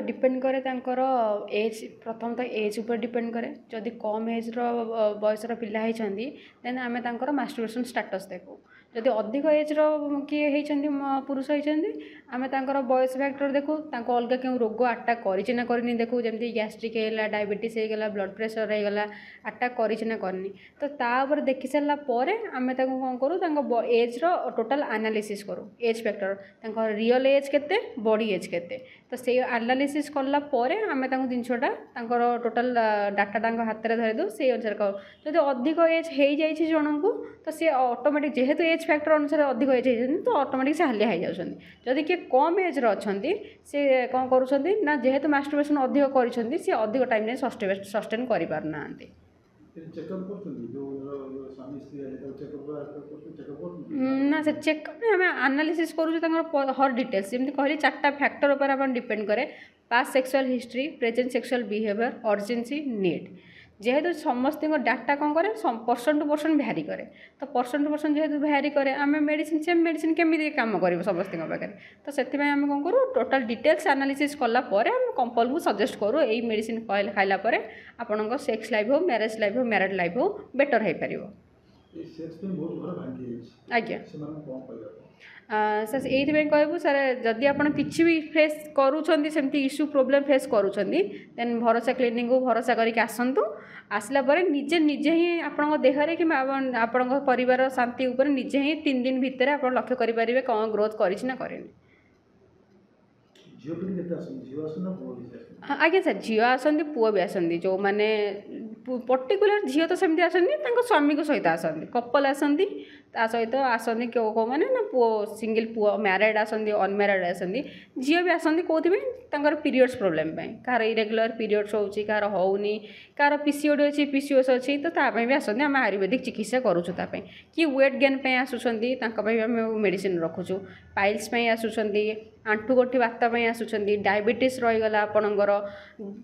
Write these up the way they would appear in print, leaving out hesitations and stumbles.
Depend करे तांकर as प्रथम तो एज ऊपर डिपेंड करे जदि कम एज बयसर पिला होती देन आम तांकर मास्टरबेशन स्टाटस देखू जदि अधिक एज किए होती पुरुष होती आम तांकर बयस फैक्टर देखू अलग क्यों रोग अटैक करना करनी देखू जमी गैस्ट्रिक है डायबिटीज होगा ब्लड प्रेशर होगा अटैक करना करनी तो तापर देखी सारापर आम कौन करूँ एज टोटाल एनालिसिस करूँ एज फैक्टर रियल एज केते बॉडी एज केते तो से एनालिसिस कलापर आम जिनसटा टोटाल डाटा हाथ में धरी दो से अनुसार कहूँ जब अधिक एज हो जाए जन को तो सी ऑटोमेटिक जेहेतु एज फैक्टर अनुसार अधिक एज होती तो ऑटोमेटिक से हालिया हो जाती जदि किए कम एज अच्छा सी कौन करूँ जेहेतु मास्टरबेशन अधिक कर अधिक टाइम सस्टेन कर पारना ना से चेकअप आम एनालिसिस करूँ हर डिटेल्स जमी कहली 4टा फैक्टर पर डिपेंड करे past sexual history present sexual behaviour urgency need जेहेतु समस्त डाटा कौन करे पर्सन टू पर्सन भ्यारी करे तो पर्सन टू पर्सन जेहेतु भ्यारी करे आम मेडिसिन सेम मेडिसिन केमी काम कर समस्त पाखे तो से आम कौन करूँ टोटाल डिटेल्स एनालिसिस कलापर आम कंपल को सजेस्ट करूँ यही मेडिसिन खाइला आपण सेक्स लाइफ हो मैरेज लाइफ हो मैरिड लाइफ हो बेटर हो पार आज्ञा सर ये कहूँ सर जदि आप किसी भी फेस करमती इश्यू प्रोब्लेम फेस करें भरोसा क्लिनिक को भरोसा करके आसतु आसला निजे निजे ही आपण देहरे कि आपण परिवार शांति उपर निजे ही 3 दिन भितर आप लक्ष्य करेंगे कौन ग्रोथ करना करें आज्ञा सर झील आसती पुओ भी आसती जो मैंने पर्टिकुलर झील तो सेमती आसती स्वामी को सहित आसती कपल आसती सहित आसती कौ मैंने ना पुओ सिंगल पुओ मैरिड आसती अनमैरिड आसती झील भी आसती कौन पीरियड्स प्रोब्लेम कहार इरेगुलर पीरियड्स होची कहार होनी कहार पीसीओडी अच्छी पीसीओएस अच्छी तो तापाई भी आसती आम आयुर्वेदिक चिकित्सा करूँ कि वेट गेन आसुँच मेडिसिन रखुचु पाइल्स आसुँच आंठू गोटी बात आसुँच डायबिटीज रहीगला आपणकर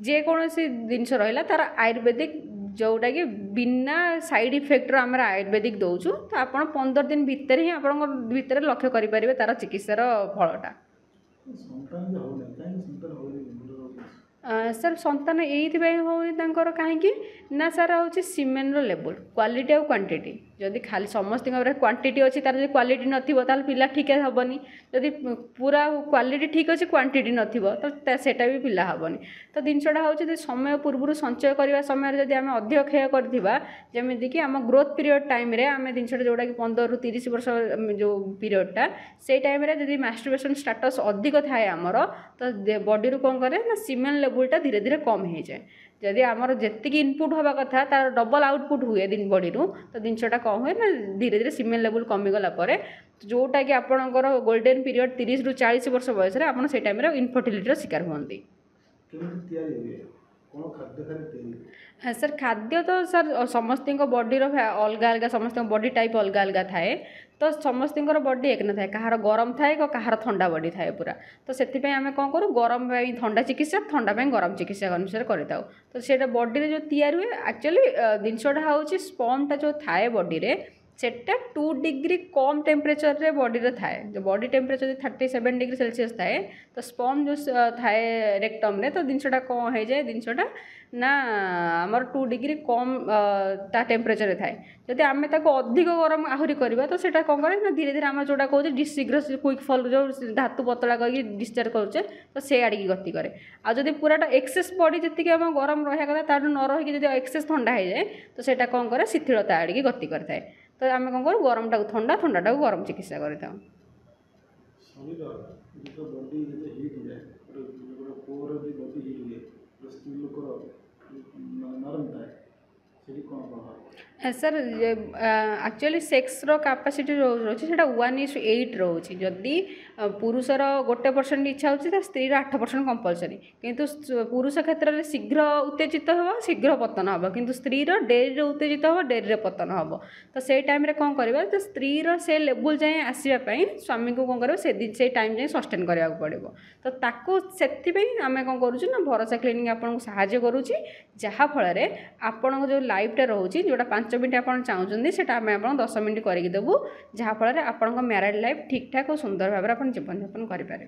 जेकोसी जिनस रहा तार आयुर्वेदिक जोटा कि बिना साइड इफेक्ट आम आयुर्वेदिक दौचु तो आप 15 दिन भितर ही भितर लक्ष्य करेंगे तार चिकित्सार फलटा सर संतान ये होनी कहीं ना सर हूँ सीमेन लेवल क्वालिटी और क्वांटिटी जदि खाली समस्त क्वांटिटी अच्छी तार जो क्वालिटी नथिबो ताल पिला ठीक हेबनी जदि पूरा क्वालिटी ठीक अच्छे क्वांटिटी नथिबो तो सेटा भी पिला हेबनी तो जिनसटा हूँ समय पूर्व संचय करने समय जब आम अधिक क्षय करवा जमीक कि आम ग्रोथ पीरियड टाइम आम जिनसटा जोटा कि 15 ରୁ 30 वर्ष जो पीरियडटा से टाइम जब मास्टरबेशन स्टाटस अधिक थाए आमर तो बॉडी रू कौन करे ना सीमेन लेवलटा धीरे धीरे कम हो जाए जदि आमर जी इनपुट हवा कथा तार डबल आउटपुट हुए दिन बॉडी रू तो जिनसटा कौन हुए ना धीरे धीरे सीमेन लेवल कमीगला जोटा कि आपणकर गोल्डन पीरियड 30 ରୁ 40 वर्ष बयस आप से टाइम इनफर्टिलिटी शिकार होती सर खाद्य तो सर समस्त बॉडी अलग अलग समस्त बॉडी टाइप अलग अलग थाए तो समस्त बॉडी एक न थाए कहार गरम थाए कहार ठंडा बॉडी थाए पूरा तो से आम कौन करूँ गरम ठंडा चिकित्सा ठंडा गरम चिकित्सा अनुसार करता तो से बॉडी जो तैयारी हुए एक्चुअली जिनसटा हूँ स्पर्मटा जो थाए बॉडी रे सेटा 2 डिग्री कम टेम्परेचर रे बॉडी रे थाए जो बॉडी टेम्परेचर 37 डिग्री सेल्सियस थाए तो स्पर्म जो थाए रेक्टम रे तो जिनसटा कौन हो जाए जिनसटा ना आमर 2 डिग्री कम ता टेम्परेचर थाए जदि आम अधिक गरम आहरी करवा तो सेटा कौन करे ना धीरे धीरे आम जोटा कहूँ शीघ्र क्विक फल जो धातु पतला करके डिस्चार्ज करुचे तो से आड़ की गति करे आदि पूराटा एक्सेस बॉडी जी आम गरम रहा कथा तार न रही एक्सेस ठंडा हो जाए तो सेटा कौन करे शिथिलता आड़ की गति करता है तो आम कौन करूँ गरम टाक ठंडा ठंडा टाक गरम चिकित्सा करता सर एक्चुअली सेक्स कैपेसिटी रोचे 1:8 रोचे जदि पुरुषर 1% इच्छा होती स्त्री 8% कंपलसरी किंतु पुरुष क्षेत्र में शीघ्र उत्तेजित हो शीघ्र पतन हम किंतु स्त्री डेरी उत्तेजित हो डेरी पतन हम तो से टाइम कौन करवा तो स्त्री से लेवल जाए आसवाई स्वामी को कौन कर से टाइम जाए सस्टेन करने पड़ो तो ताको से आम कौन करूँ ना भरोसा क्लिनिक आपको साहाय्य करुँची जहाँफल आपण जो लाइफटा रोचे जोटा 5 मिनट आप चाहते से आम आप 10 मिनट करदेबू जहाँफल आप मैरिड लाइफ ठीक ठाक और सुंदर भाव में जीवन यापन करें।